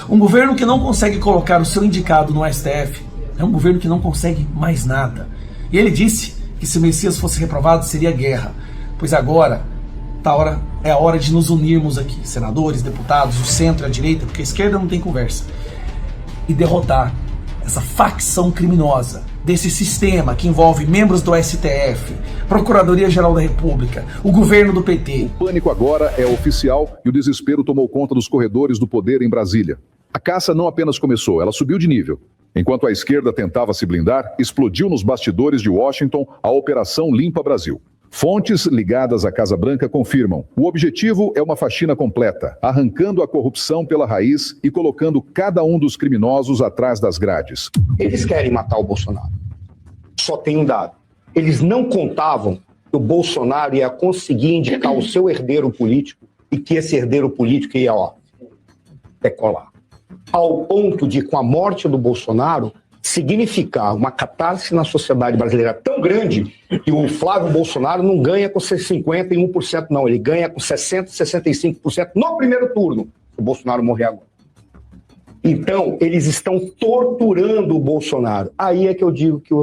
Um governo que não consegue colocar o seu indicado no STF é um governo que não consegue mais nada. E ele disse que se o Messias fosse reprovado seria guerra. Pois agora é a hora de nos unirmos aqui, senadores, deputados, o centro, a direita, porque a esquerda não tem conversa, e derrotar essa facção criminosa desse sistema que envolve membros do STF, Procuradoria-Geral da República, o governo do PT. O pânico agora é oficial e o desespero tomou conta dos corredores do poder em Brasília. A caça não apenas começou, ela subiu de nível. Enquanto a esquerda tentava se blindar, explodiu nos bastidores de Washington a Operação Limpa Brasil. Fontes ligadas à Casa Branca confirmam: o objetivo é uma faxina completa, arrancando a corrupção pela raiz e colocando cada um dos criminosos atrás das grades. Eles querem matar o Bolsonaro. Só tem um dado. Eles não contavam que o Bolsonaro ia conseguir indicar o seu herdeiro político e que esse herdeiro político ia, decolar. Ao ponto de, com a morte do Bolsonaro, significar uma catarse na sociedade brasileira tão grande que o Flávio Bolsonaro não ganha com 51%, não. Ele ganha com 60%, 65% no primeiro turno, se o Bolsonaro morrer agora. Então, eles estão torturando o Bolsonaro. Aí é que eu digo que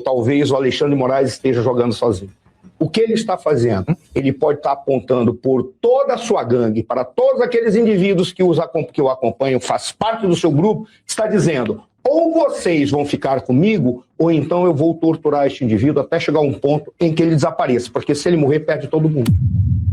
talvez o Alexandre de Moraes esteja jogando sozinho. O que ele está fazendo? Ele pode estar apontando por toda a sua gangue, para todos aqueles indivíduos que o acompanham, faz parte do seu grupo, está dizendo: ou vocês vão ficar comigo, ou então eu vou torturar este indivíduo até chegar a um ponto em que ele desapareça, porque se ele morrer, perde todo mundo.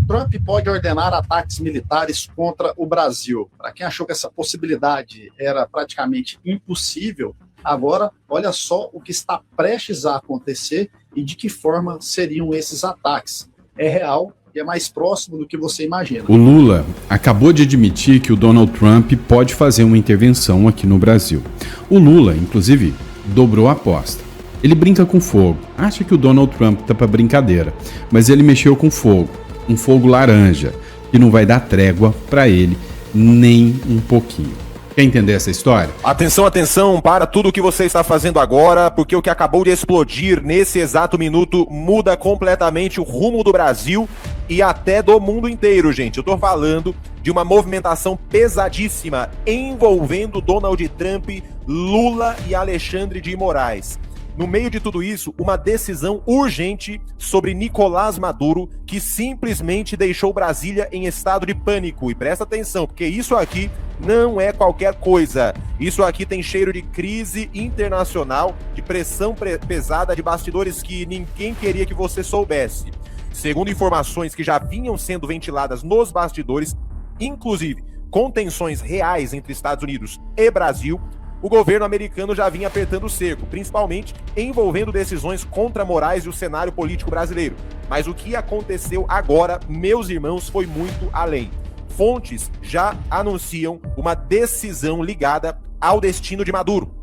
Trump pode ordenar ataques militares contra o Brasil. Para quem achou que essa possibilidade era praticamente impossível, agora olha só o que está prestes a acontecer e de que forma seriam esses ataques. É real e é mais próximo do que você imagina. O Lula acabou de admitir que o Donald Trump pode fazer uma intervenção aqui no Brasil. O Lula, inclusive, dobrou a aposta. Ele brinca com fogo, acha que o Donald Trump tá para brincadeira, mas ele mexeu com fogo, um fogo laranja, que não vai dar trégua para ele nem um pouquinho. Quer entender essa história? Atenção, atenção para tudo o que você está fazendo agora, porque o que acabou de explodir nesse exato minuto muda completamente o rumo do Brasil e até do mundo inteiro, gente. Eu tô falando de uma movimentação pesadíssima envolvendo Donald Trump, Lula e Alexandre de Moraes. No meio de tudo isso, uma decisão urgente sobre Nicolás Maduro, que simplesmente deixou Brasília em estado de pânico. E presta atenção, porque isso aqui não é qualquer coisa. Isso aqui tem cheiro de crise internacional, de pressão pesada, de bastidores que ninguém queria que você soubesse. Segundo informações que já vinham sendo ventiladas nos bastidores, inclusive com tensões reais entre Estados Unidos e Brasil, o governo americano já vinha apertando o cerco, principalmente envolvendo decisões contra Moraes e o cenário político brasileiro. Mas o que aconteceu agora, meus irmãos, foi muito além. Fontes já anunciam uma decisão ligada ao destino de Maduro,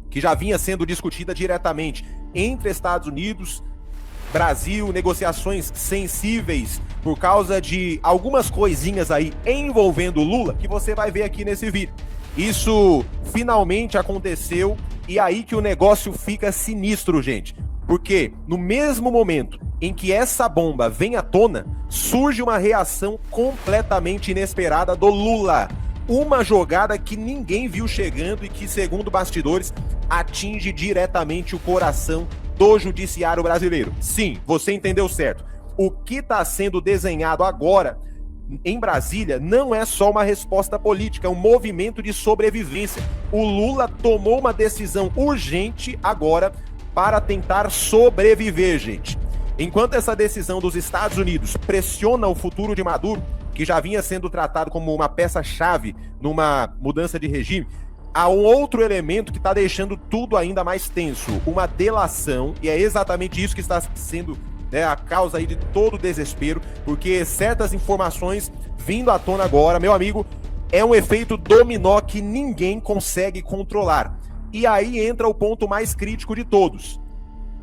que já vinha sendo discutida diretamente entre Estados Unidos, Brasil, negociações sensíveis por causa de algumas coisinhas aí envolvendo Lula, que você vai ver aqui nesse vídeo. Isso finalmente aconteceu e aí que o negócio fica sinistro, gente. Porque no mesmo momento em que essa bomba vem à tona, surge uma reação completamente inesperada do Lula. Uma jogada que ninguém viu chegando e que, segundo bastidores, atinge diretamente o coração do judiciário brasileiro. Sim, você entendeu certo. O que está sendo desenhado agora em Brasília não é só uma resposta política, é um movimento de sobrevivência. O Lula tomou uma decisão urgente agora para tentar sobreviver, gente. Enquanto essa decisão dos Estados Unidos pressiona o futuro de Maduro, que já vinha sendo tratado como uma peça-chave numa mudança de regime, há um outro elemento que está deixando tudo ainda mais tenso, uma delação, e é exatamente isso que está sendo a causa aí de todo o desespero, porque certas informações vindo à tona agora, meu amigo, é um efeito dominó que ninguém consegue controlar. E aí entra o ponto mais crítico de todos.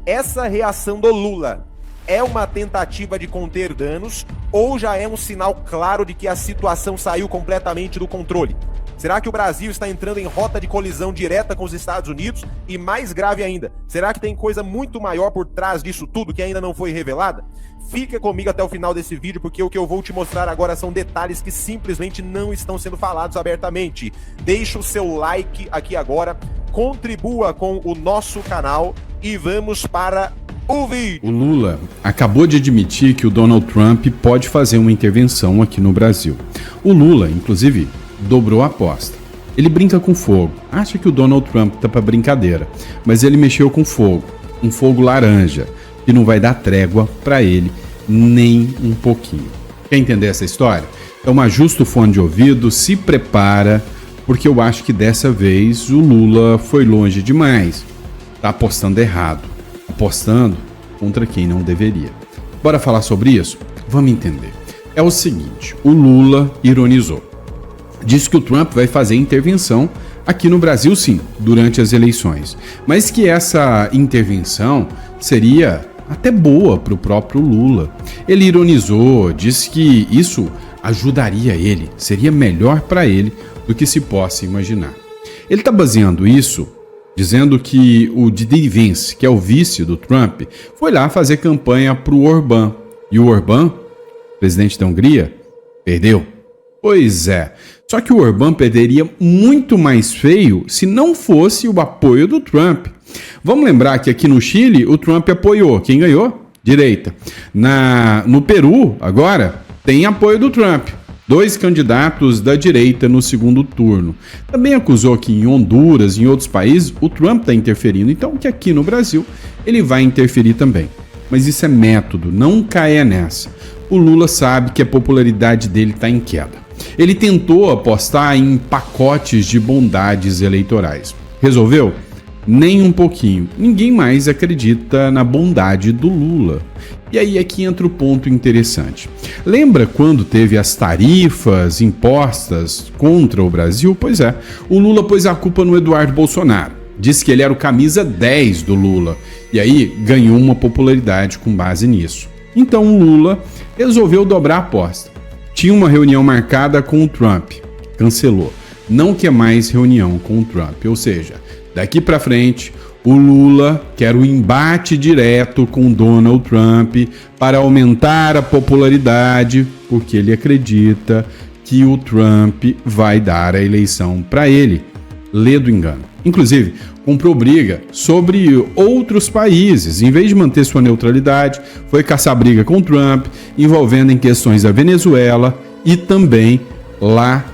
Essa reação do Lula é uma tentativa de conter danos ou já é um sinal claro de que a situação saiu completamente do controle? Será que o Brasil está entrando em rota de colisão direta com os Estados Unidos? E mais grave ainda, será que tem coisa muito maior por trás disso tudo que ainda não foi revelada? Fica comigo até o final desse vídeo, porque o que eu vou te mostrar agora são detalhes que simplesmente não estão sendo falados abertamente. Deixa o seu like aqui agora, contribua com o nosso canal e vamos para o vídeo. O Lula acabou de admitir que o Donald Trump pode fazer uma intervenção aqui no Brasil. O Lula, inclusive, dobrou a aposta. Ele brinca com fogo, acha que o Donald Trump tá pra brincadeira, mas ele mexeu com fogo, um fogo laranja, que não vai dar trégua para ele nem um pouquinho. Quer entender essa história? Então ajusta o fone de ouvido, se prepara, porque eu acho que dessa vez o Lula foi longe demais. Tá apostando errado, apostando contra quem não deveria. Bora falar sobre isso? Vamos entender. É o seguinte, o Lula ironizou. Disse que o Trump vai fazer intervenção aqui no Brasil, sim, durante as eleições. Mas que essa intervenção seria até boa para o próprio Lula. Ele ironizou, disse que isso ajudaria ele, seria melhor para ele do que se possa imaginar. Ele está baseando isso dizendo que o Didier Vance, que é o vice do Trump, foi lá fazer campanha para o Orbán. E o Orbán, presidente da Hungria, perdeu. Pois é, só que o Orbán perderia muito mais feio se não fosse o apoio do Trump. Vamos lembrar que aqui no Chile o Trump apoiou. Quem ganhou? Direita. No Peru, agora, tem apoio do Trump. 2 candidatos da direita no segundo turno. Também acusou que em Honduras, em outros países, o Trump está interferindo. Então, que aqui no Brasil ele vai interferir também. Mas isso é método, não caia nessa. O Lula sabe que a popularidade dele está em queda. Ele tentou apostar em pacotes de bondades eleitorais. Resolveu? Nem um pouquinho. Ninguém mais acredita na bondade do Lula. E aí é que entra o ponto interessante. Lembra quando teve as tarifas impostas contra o Brasil? Pois é, o Lula pôs a culpa no Eduardo Bolsonaro. Disse que ele era o camisa 10 do Lula. E aí ganhou uma popularidade com base nisso. Então o Lula resolveu dobrar a aposta. Tinha uma reunião marcada com o Trump. Cancelou. Não quer mais reunião com o Trump. Ou seja, daqui para frente, o Lula quer o embate direto com Donald Trump para aumentar a popularidade, porque ele acredita que o Trump vai dar a eleição para ele. Lê do engano. Inclusive, comprou briga sobre outros países. Em vez de manter sua neutralidade, foi caçar briga com o Trump, envolvendo em questões da Venezuela e também lá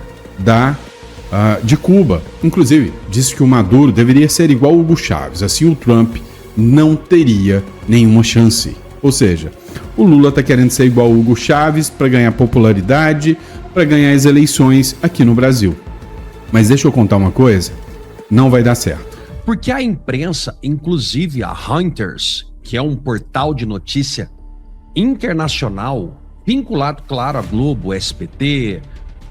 de Cuba. Inclusive, disse que o Maduro deveria ser igual ao Hugo Chávez, assim o Trump não teria nenhuma chance. Ou seja, o Lula está querendo ser igual ao Hugo Chávez para ganhar popularidade, para ganhar as eleições aqui no Brasil. Mas deixa eu contar uma coisa, não vai dar certo. Porque a imprensa, inclusive a Reuters, que é um portal de notícia internacional, vinculado, claro, à Globo, SBT,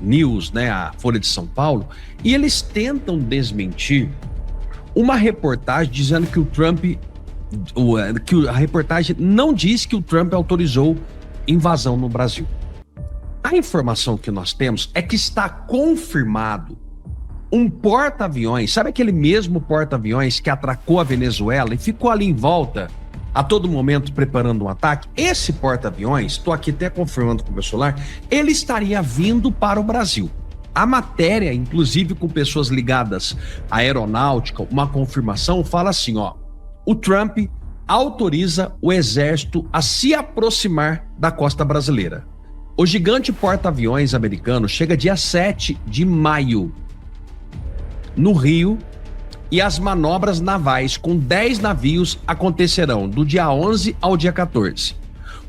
News, né, a Folha de São Paulo, e eles tentam desmentir uma reportagem dizendo que o Trump, a reportagem não diz que o Trump autorizou invasão no Brasil. A informação que nós temos é que está confirmado um porta-aviões, sabe aquele mesmo porta-aviões que atracou a Venezuela e ficou ali em volta a todo momento preparando um ataque? Esse porta-aviões, estou aqui até confirmando com o meu celular, ele estaria vindo para o Brasil. A matéria, inclusive com pessoas ligadas à aeronáutica, uma confirmação, fala assim, ó, o Trump autoriza o exército a se aproximar da costa brasileira. O gigante porta-aviões americano chega dia 7 de maio no Rio e as manobras navais com 10 navios acontecerão do dia 11 ao dia 14.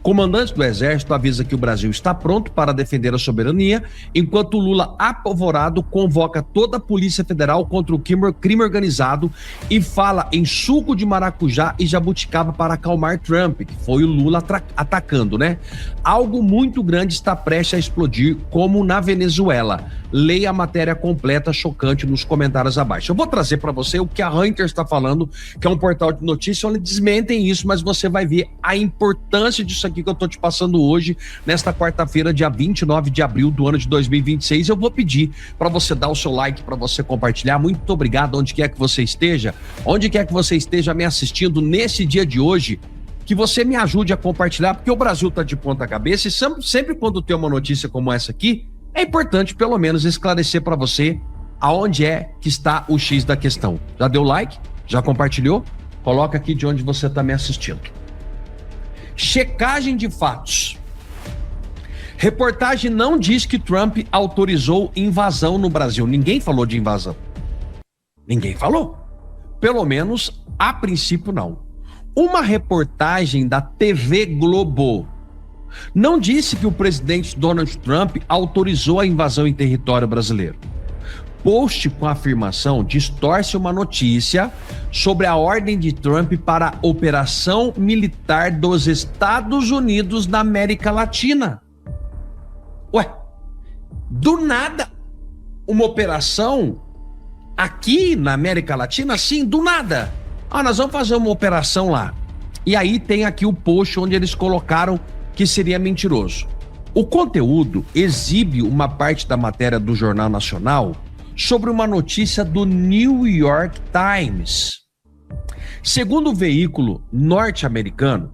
Comandante do Exército avisa que o Brasil está pronto para defender a soberania, enquanto Lula, apavorado, convoca toda a Polícia Federal contra o crime organizado e fala em suco de maracujá e jabuticaba para acalmar Trump, que foi o Lula atacando, né? Algo muito grande está prestes a explodir, como na Venezuela. Leia a matéria completa, chocante, nos comentários abaixo. Eu vou trazer para você o que a Reuters está falando, que é um portal de notícias onde desmentem isso, mas você vai ver a importância disso aqui aqui que eu tô te passando hoje, nesta quarta-feira, dia 29 de abril do ano de 2026. Eu vou pedir para você dar o seu like, para você compartilhar. Muito obrigado, onde quer que você esteja me assistindo nesse dia de hoje, que você me ajude a compartilhar, porque o Brasil tá de ponta cabeça e sempre quando tem uma notícia como essa aqui, é importante pelo menos esclarecer para você aonde é que está o X da questão. Já deu like? Já compartilhou? Coloca aqui de onde você está me assistindo. Checagem de fatos. Reportagem não diz que Trump autorizou invasão no Brasil. Ninguém falou de invasão. Ninguém falou. Pelo menos, a princípio, não. Uma reportagem da TV Globo não disse que o presidente Donald Trump autorizou a invasão em território brasileiro. Post com a afirmação distorce uma notícia sobre a ordem de Trump para a operação militar dos Estados Unidos na América Latina. Ué, do nada, uma operação aqui na América Latina? Sim, do nada. Nós vamos fazer uma operação lá. E aí tem aqui o post onde eles colocaram que seria mentiroso. O conteúdo exibe uma parte da matéria do Jornal Nacional sobre uma notícia do New York Times. Segundo o veículo norte-americano,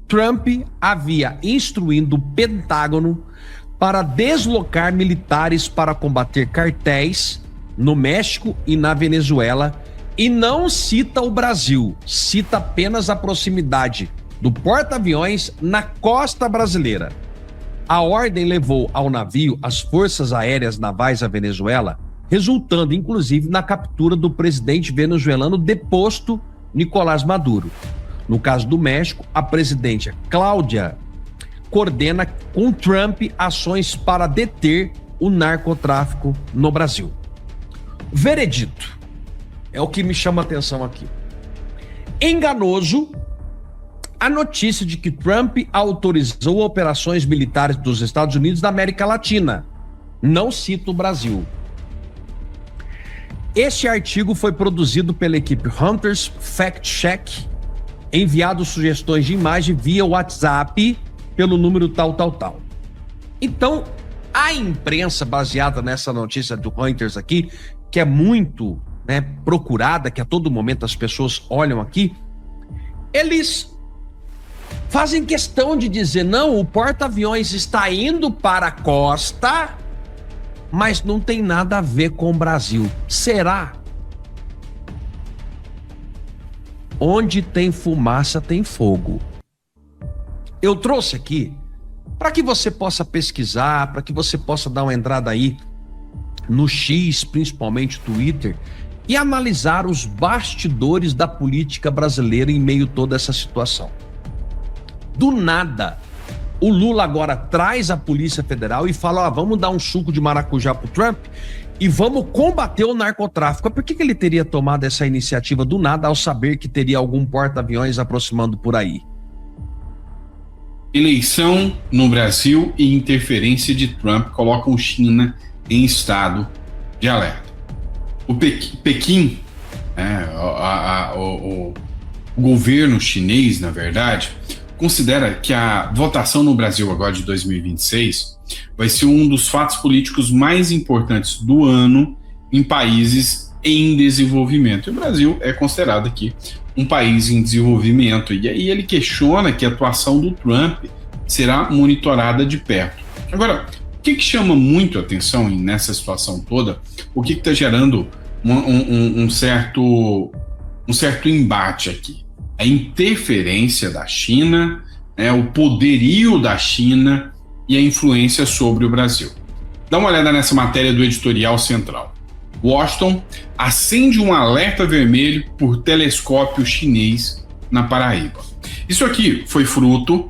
Trump havia instruído o Pentágono para deslocar militares para combater cartéis no México e na Venezuela, e não cita o Brasil, cita apenas a proximidade do porta-aviões na costa brasileira. A ordem levou ao navio as forças aéreas navais da Venezuela, resultando inclusive na captura do presidente venezuelano deposto Nicolás Maduro. No caso do México, a presidente Cláudia coordena com Trump ações para deter o narcotráfico no Brasil. Veredito é o que me chama a atenção aqui. Enganoso a notícia de que Trump autorizou operações militares dos Estados Unidos na América Latina. Não cita o Brasil. Este artigo foi produzido pela equipe Hunters Fact Check, enviado sugestões de imagem via WhatsApp pelo número tal. Então, a imprensa baseada nessa notícia do Hunters aqui, que é muito procurada, que a todo momento as pessoas olham aqui, eles fazem questão de dizer, não, o porta-aviões está indo para a costa, mas não tem nada a ver com o Brasil. Será? Onde tem fumaça, tem fogo. Eu trouxe aqui para que você possa pesquisar, para que você possa dar uma entrada aí no X, principalmente Twitter, e analisar os bastidores da política brasileira em meio a toda essa situação. Do nada, o Lula agora traz a Polícia Federal e fala, vamos dar um suco de maracujá pro Trump e vamos combater o narcotráfico. Por que ele teria tomado essa iniciativa do nada ao saber que teria algum porta-aviões aproximando por aí? Eleição no Brasil e interferência de Trump colocam China em estado de alerta. O Pequim, o governo chinês, na verdade, considera que a votação no Brasil agora de 2026 vai ser um dos fatos políticos mais importantes do ano em países em desenvolvimento. E o Brasil é considerado aqui um país em desenvolvimento. E aí ele questiona que a atuação do Trump será monitorada de perto. Agora, o que chama muito a atenção nessa situação toda? O que está gerando um certo embate aqui? A interferência da China, o poderio da China e a influência sobre o Brasil. Dá uma olhada nessa matéria do editorial central. Washington acende um alerta vermelho por telescópio chinês na Paraíba. Isso aqui foi fruto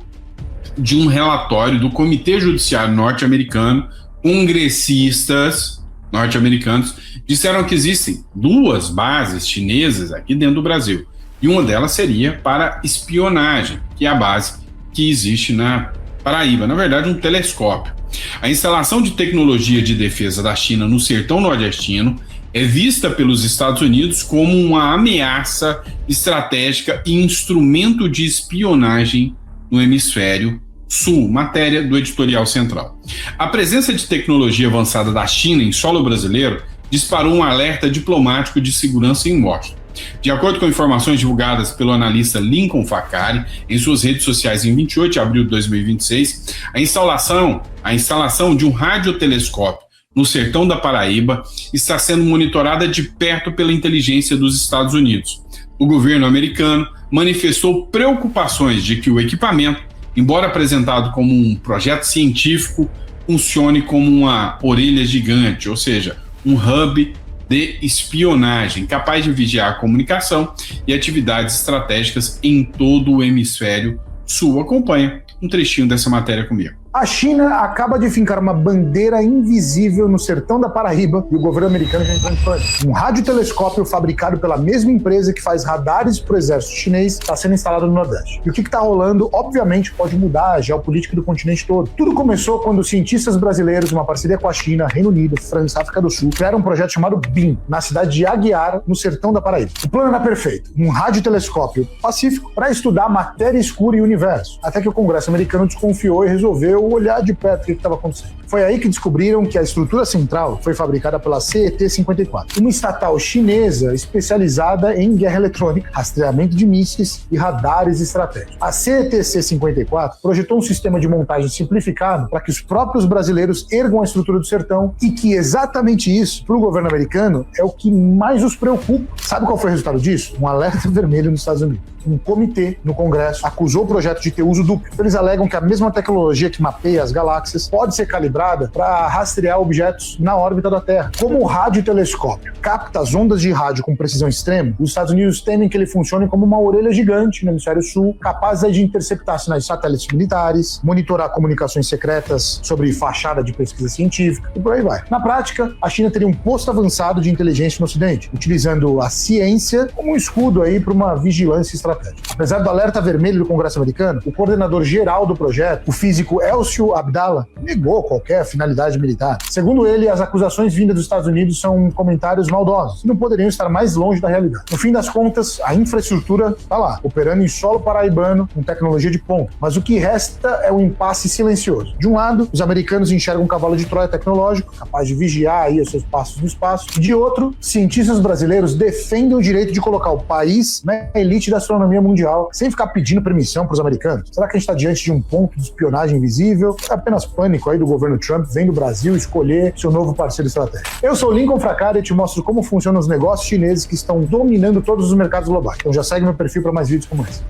de um relatório do Comitê Judiciário norte-americano. Congressistas norte-americanos disseram que existem 2 bases chinesas aqui dentro do Brasil. E uma delas seria para espionagem, que é a base que existe na Paraíba. Na verdade, um telescópio. A instalação de tecnologia de defesa da China no sertão nordestino é vista pelos Estados Unidos como uma ameaça estratégica e instrumento de espionagem no hemisfério sul. Matéria do editorial central. A presença de tecnologia avançada da China em solo brasileiro disparou um alerta diplomático de segurança em Washington. De acordo com informações divulgadas pelo analista Lincoln Facari em suas redes sociais em 28 de abril de 2026, a instalação de um radiotelescópio no sertão da Paraíba está sendo monitorada de perto pela inteligência dos Estados Unidos. O governo americano manifestou preocupações de que o equipamento, embora apresentado como um projeto científico, funcione como uma orelha gigante, ou seja, um hub de espionagem, capaz de vigiar a comunicação e atividades estratégicas em todo o hemisfério sul. Acompanha um trechinho dessa matéria comigo. A China acaba de fincar uma bandeira invisível no sertão da Paraíba e o governo americano já entrou em pânico. Um radiotelescópio fabricado pela mesma empresa que faz radares para o exército chinês está sendo instalado no Nordeste. E o que está rolando, obviamente, pode mudar a geopolítica do continente todo. Tudo começou quando cientistas brasileiros, uma parceria com a China, Reino Unido, França, África do Sul, criaram um projeto chamado BIM, na cidade de Aguiar, no sertão da Paraíba. O plano era perfeito, um radiotelescópio pacífico para estudar matéria escura e universo, até que o Congresso americano desconfiou e resolveu olhar de perto o que estava acontecendo. Foi aí que descobriram que a estrutura central foi fabricada pela CET-54, uma estatal chinesa especializada em guerra eletrônica, rastreamento de mísseis e radares estratégicos. A CET-54 projetou um sistema de montagem simplificado para que os próprios brasileiros ergam a estrutura do sertão e que exatamente isso, para o governo americano, é o que mais os preocupa. Sabe qual foi o resultado disso? Um alerta vermelho nos Estados Unidos. Um comitê no Congresso acusou o projeto de ter uso duplo. Eles alegam que a mesma tecnologia que mapeia as galáxias pode ser calibrada para rastrear objetos na órbita da Terra. Como o radiotelescópio capta as ondas de rádio com precisão extrema, os Estados Unidos temem que ele funcione como uma orelha gigante no hemisfério sul, capaz de interceptar sinais de satélites militares, monitorar comunicações secretas sobre fachada de pesquisa científica e por aí vai. Na prática, a China teria um posto avançado de inteligência no Ocidente, utilizando a ciência como um escudo aí para uma vigilância estratégica. Apesar do alerta vermelho do Congresso americano, o coordenador geral do projeto, o físico Elcio Abdallah, negou qualquer finalidade militar. Segundo ele, as acusações vindas dos Estados Unidos são comentários maldosos e não poderiam estar mais longe da realidade. No fim das contas, a infraestrutura está lá, operando em solo paraibano com tecnologia de ponta. Mas o que resta é um impasse silencioso. De um lado, os americanos enxergam um cavalo de Troia tecnológico, capaz de vigiar aí os seus passos no espaço. De outro, cientistas brasileiros defendem o direito de colocar o país na elite da astronomia mundial, sem ficar pedindo permissão para os americanos. Será que a gente está diante de um ponto de espionagem invisível? É apenas pânico aí do governo Trump vem do Brasil escolher seu novo parceiro estratégico. Eu sou Lincoln Fracari e te mostro como funcionam os negócios chineses que estão dominando todos os mercados globais. Então já segue meu perfil para mais vídeos como esse.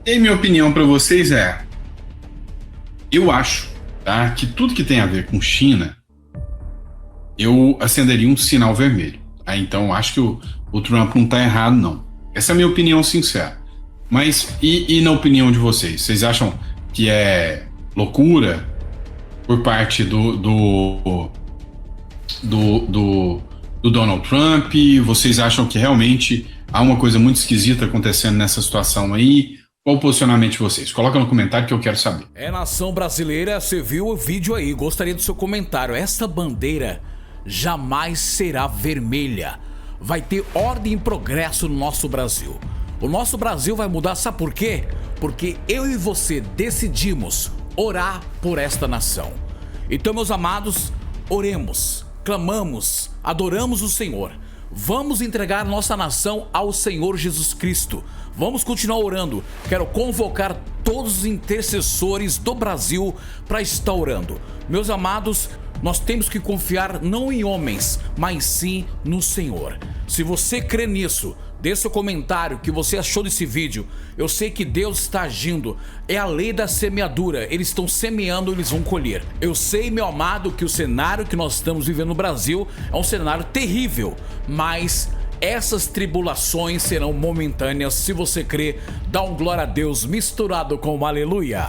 E minha opinião para vocês é, eu acho, tá, que tudo que tem a ver com China, eu acenderia um sinal vermelho. Tá? Então eu acho que o Trump não está errado, não. Essa é a minha opinião sincera. Mas, e na opinião de vocês? Vocês acham que é loucura por parte do Donald Trump? Vocês acham que realmente há uma coisa muito esquisita acontecendo nessa situação aí? Qual o posicionamento de vocês? Coloca no comentário que eu quero saber. Nação brasileira, você viu o vídeo aí, gostaria do seu comentário. Essa bandeira jamais será vermelha. Vai ter ordem e progresso no nosso Brasil. O nosso Brasil vai mudar, sabe por quê? Porque eu e você decidimos orar por esta nação. Então, meus amados, oremos, clamamos, adoramos o Senhor. Vamos entregar nossa nação ao Senhor Jesus Cristo. Vamos continuar orando. Quero convocar todos os intercessores do Brasil para estar orando. Meus amados, nós temos que confiar não em homens, mas sim no Senhor. Se você crê nisso, deixe seu comentário, o que você achou desse vídeo. Eu sei que Deus está agindo, é a lei da semeadura, eles estão semeando, eles vão colher. Eu sei, meu amado, que o cenário que nós estamos vivendo no Brasil é um cenário terrível, mas essas tribulações serão momentâneas. Se você crê, dá um glória a Deus misturado com um aleluia.